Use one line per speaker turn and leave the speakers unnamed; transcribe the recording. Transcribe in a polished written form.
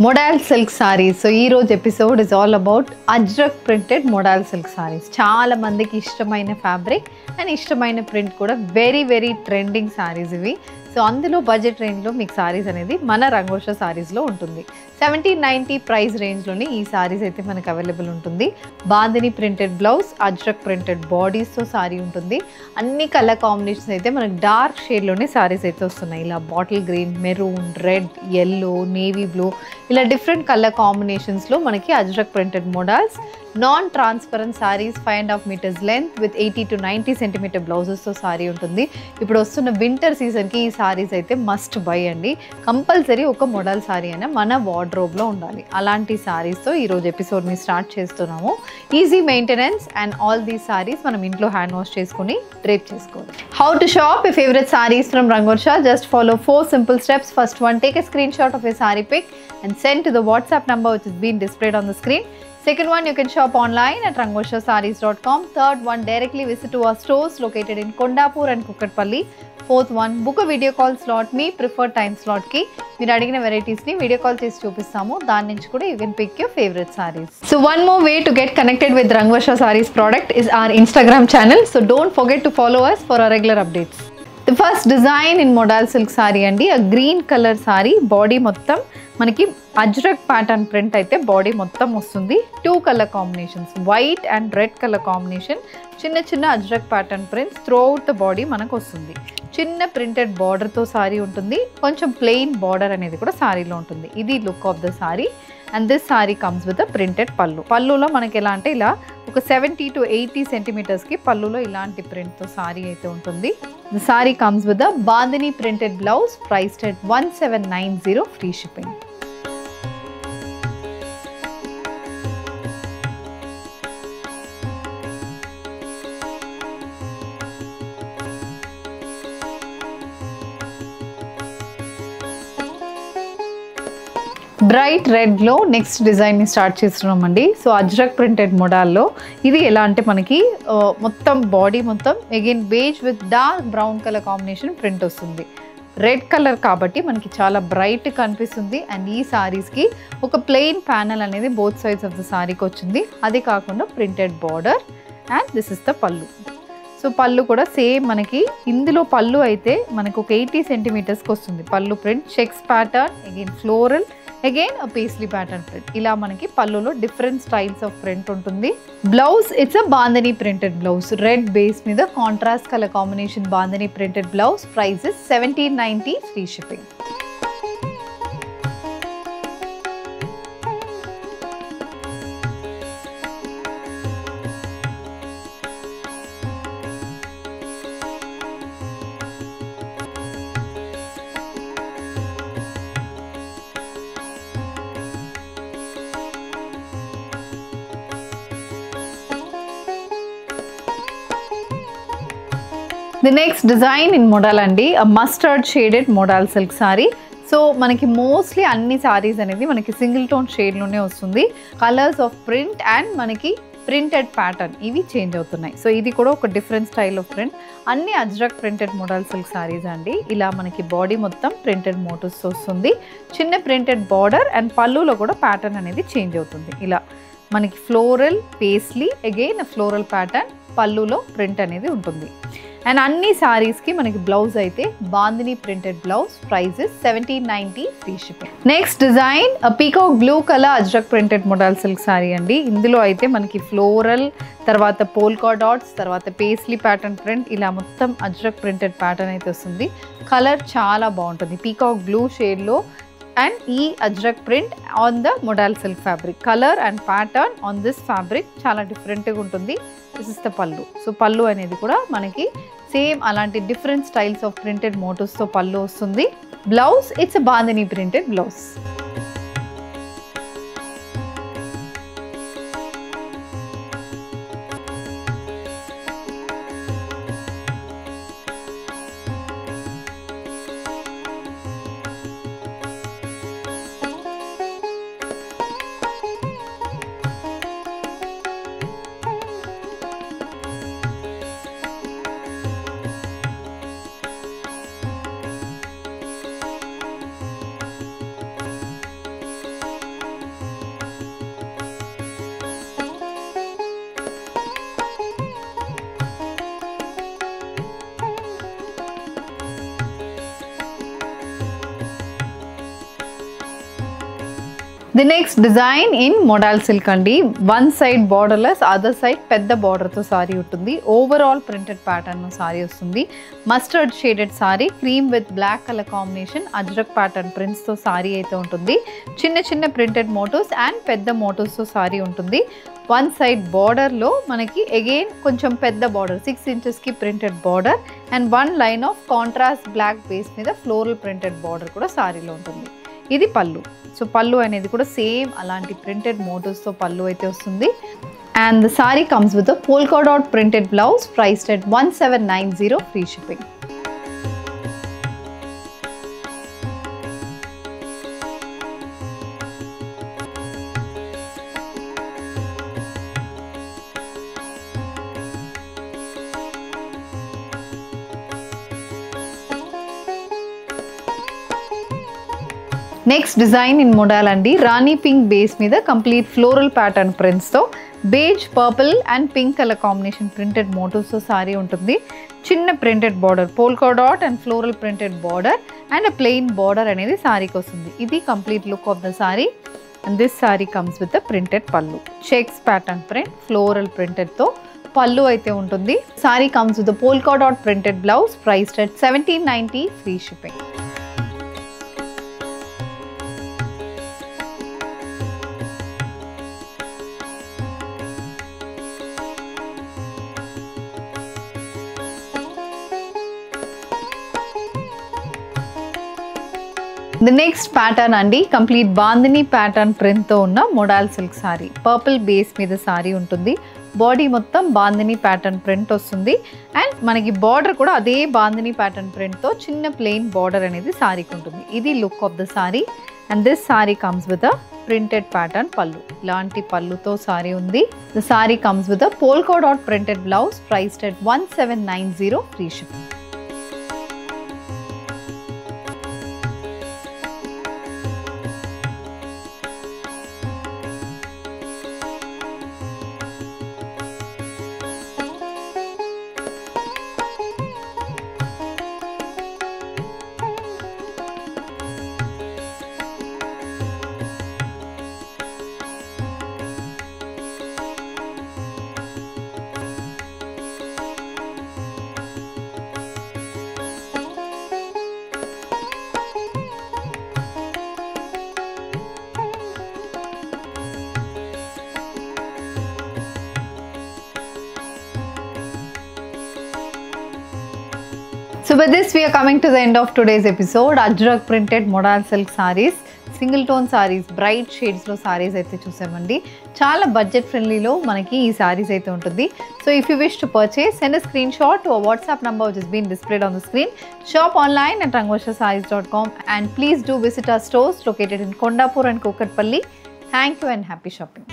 Modal silk sarees. So ee roju episode is all about ajrak printed modal silk sarees. Chaala mandiki ishtamaina fabric and ishtamaina print kuda very trending sarees ivi. So అందులో budget range లో మీకు సారీస్ అనేది మన రంగోషా సారీస్ లో ఉంటుంది. 1790 price range లోనే ఈ సారీస్ అయితే మనకు అవైలబుల్ ఉంటుంది. Bandhani printed blouse, ajrakh printed bodies తో సారీ ఉంటుంది. అన్ని కలర్ కాంబినేషన్స్ అయితే మనకు డార్క్ షేడ్ లోనే సారీస్ అయితే వస్తున్నాయి. ఇలా bottle green, maroon, red, yellow, navy blue ఇలా డిఫరెంట్ కలర్ కాంబినేషన్స్ లో మనకి ajrakh printed modals, non transparent saris 5.5 meters length with 80 to 90 centimeter blouses తో సారీ ఉంటుంది. ఇప్పుడు వస్తున్న వింటర్ సీజన్ కి ఈ సారీస్ అయితే మస్ట్ బై అండి. కంపల్సరీ ఒక మోడల్ సారీ అయినా మన వార్డ్రోబ్ లో ఉండాలి. అలాంటి సారీస్ తో ఈ రోజు ఎపిసోడ్ ని స్టార్ట్ చేస్తున్నాము. Easy maintenance and all these saris మనం ఇంట్లో హ్యాండ్ వాష్ చేసుకుని డ్రేప్ చేసుకోవాలి. How to shop your favorite sarees from Rangorsha? Just follow 4 simple steps. First one, take a screenshot of your saree pic and send to the WhatsApp number which is being displayed on the screen. Second one, you can shop online at rangorshasarees.com. Third one, directly visit to our stores located in Kondapur and Kukatpalli. Fourth one, book a video call slot, me preferred time slot ki మీరు అడిగిన varieties ని video call చేసి చూపిస్తాము. దాని నుంచి కూడా you can pick your favorite sarees. So one more way to get connected with Rangorsha Sarees product is our Instagram channel. So don't forget to follow us for our regular updates. The first design in modal silk saree andi, a green color saree, body మొత్తం మనకి Ajrakh pattern print అయితే body మొత్తం వస్తుంది. 2 colour combinations, white and red colour combination, చిన్న Ajrakh pattern prints throughout the body మనకు వస్తుంది. చిన్న printed బార్డర్తో సారీ ఉంటుంది. కొంచెం ప్లెయిన్ బార్డర్ అనేది కూడా సారీలో ఉంటుంది. ఇది look of the saree. And this saree comes with a printed పళ్ళు. పళ్ళులో మనకి ఎలా అంటే ఇలా ఒక 70 to 80 centimeters కి పళ్ళులో ఇలాంటి ప్రింట్తో సారీ అయితే ఉంటుంది. The sorry comes with a bandhani printed blouse, priced at 1790, free shipping. Bright రెడ్లో నెక్స్ట్ డిజైన్ని స్టార్ట్ చేస్తున్నామండి. సో అజ్రక్ ప్రింటెడ్ మోడల్లో ఇది ఎలా అంటే మనకి మొత్తం బాడీ మొత్తం again beige with dark brown colour combination print వస్తుంది. రెడ్ కలర్ కాబట్టి మనకి చాలా బ్రైట్ కనిపిస్తుంది. అండ్ ఈ సారీస్కి ఒక ప్లెయిన్ ప్యానల్ అనేది బోత్ సైడ్స్ ఆఫ్ ద సారీకి వచ్చింది. అది కాకుండా printed border and this is the pallu. So పళ్ళు కూడా సేమ్ మనకి ఇందులో పళ్ళు అయితే మనకు ఒక 80 centimetersకి వస్తుంది. Pallu print checks pattern, again floral, again paisley pattern print. ఇలా మనకి పళ్ళులో డిఫరెంట్ స్టైల్స్ ఆఫ్ ప్రింట్ ఉంటుంది. Blouse it's a bandhani printed blouse, red base మీద contrast colour combination bandhani printed blouse, price 1790, free shipping. The next design in modal అండి, a mustard shaded modal silk saree. So మనకి mostly అన్ని సారీస్ అనేది మనకి single tone షేడ్లోనే వస్తుంది. Colours of print and మనకి printed pattern ఇవి చేంజ్ అవుతున్నాయి. సో ఇది కూడా ఒక డిఫరెంట్ స్టైల్ ఆఫ్ ప్రింట్. అన్ని ajrakh printed modal silk saris అండి. ఇలా మనకి బాడీ మొత్తం ప్రింటెడ్ మోటివ్స్ వస్తుంది. చిన్న ప్రింటెడ్ బార్డర్ అండ్ పళ్ళులో కూడా ప్యాటర్న్ అనేది చేంజ్ అవుతుంది. ఇలా మనకి floral, paisley, again floral pattern, పళ్ళులో ప్రింట్ అనేది ఉంటుంది. అండ్ అన్ని సారీస్కి మనకి బ్లౌజ్ అయితే bandhani printed blouse, price 1790, free shipping. Next design peacock blue colour ajrakh printed modal silk sari అండి. ఇందులో అయితే మనకి ఫ్లోరల్, తర్వాత పోల్కా డాట్స్, తర్వాత పేస్లీ ప్యాటర్న్ ప్రింట్, ఇలా మొత్తం అజ్రక్ ప్రింటెడ్ ప్యాటర్న్ అయితే వస్తుంది. కలర్ చాలా బాగుంటుంది, పీకాక్ బ్లూ షేడ్లో అండ్ ఈ Ajrakh print on the modal silk fabric. Colour and pattern on this fabric చాలా డిఫరెంట్గా ఉంటుంది. This is the pallu. So pallu అనేది కూడా మనకి సేమ్ అలాంటి డిఫరెంట్ స్టైల్స్ ఆఫ్ ప్రింటెడ్ మోటివ్స్తో పళ్ళు వస్తుంది. Blouse it's bandhani printed blouse. The next design in modal silk అండి. One side borderless, other side పెద్ద బార్డర్తో సారీ ఉంటుంది. ఓవరాల్ ప్రింటెడ్ ప్యాటర్న్ సారీ వస్తుంది. Mustard shaded saree, cream with black colour combination, Ajrakh pattern ప్రింట్స్తో సారీ అయితే ఉంటుంది. చిన్న చిన్న ప్రింటెడ్ మోటివ్స్ అండ్ పెద్ద మోటివ్స్తో సారీ ఉంటుంది. వన్ సైడ్ బార్డర్లో మనకి అగైన్ కొంచెం పెద్ద బార్డర్ 6 ఇంచెస్కి printed border and one line of contrast black base మీద ఫ్లోరల్ ప్రింటెడ్ బార్డర్ కూడా సారీలో ఉంటుంది. ఇది పళ్ళు. సో పళ్ళు అనేది కూడా సేమ్ అలాంటి ప్రింటెడ్ మోటివ్స్తో పళ్ళు అయితే వస్తుంది. And the sorry comes with polka dot printed blouse, priced at 1790, free shipping. Next design in modal అండి. రాణి పింక్ బేస్ మీద కంప్లీట్ ఫ్లోరల్ ప్యాటర్న్ ప్రింట్స్తో beige, purple and pink colour combination printed మోటివ్స్తో సారీ ఉంటుంది. చిన్న printed border, polka dot and floral printed border and plain border అనేది సారీకి వస్తుంది. ఇది complete look of the saree. And this saree comes with the printed పళ్ళు, checks pattern print, floral ప్రింటెడ్తో పళ్ళు అయితే ఉంటుంది. Sorry comes with the polka dot printed blouse, priced at 1790, free shipping. The next pattern అండి, complete bandhani pattern ప్రింట్తో ఉన్న model silk sorry. Purple base మీద sorry ఉంటుంది. Body మొత్తం bandhani pattern print వస్తుంది అండ్ మనకి బార్డర్ కూడా అదే బాందిని ప్యాటర్న్ ప్రింట్తో చిన్న ప్లెయిన్ బార్డర్ అనేది సారీకి ఉంటుంది. ఇది look of the saree. And this saree comes with a printed pattern పళ్ళు. ఇలాంటి పళ్ళుతో సారీ ఉంది. The sorry comes with a polka dot printed blouse, priced at 1790, free shipping. So with this we are coming to the end of today's episode. Ajrak printed modal silk sarees, single tone sarees, bright షేడ్స్లో సారీస్ అయితే చూసామండి. చాలా budget ఫ్రెండ్లీలో మనకి ఈ సారీస్ అయితే ఉంటుంది. So if you wish to purchase, send a screenshot to a WhatsApp number which has been displayed on the screen. Shop online at rangvarshasarees.com and please do visit our stores located in Kondapur and Kokatpalli. Thank you and happy shopping.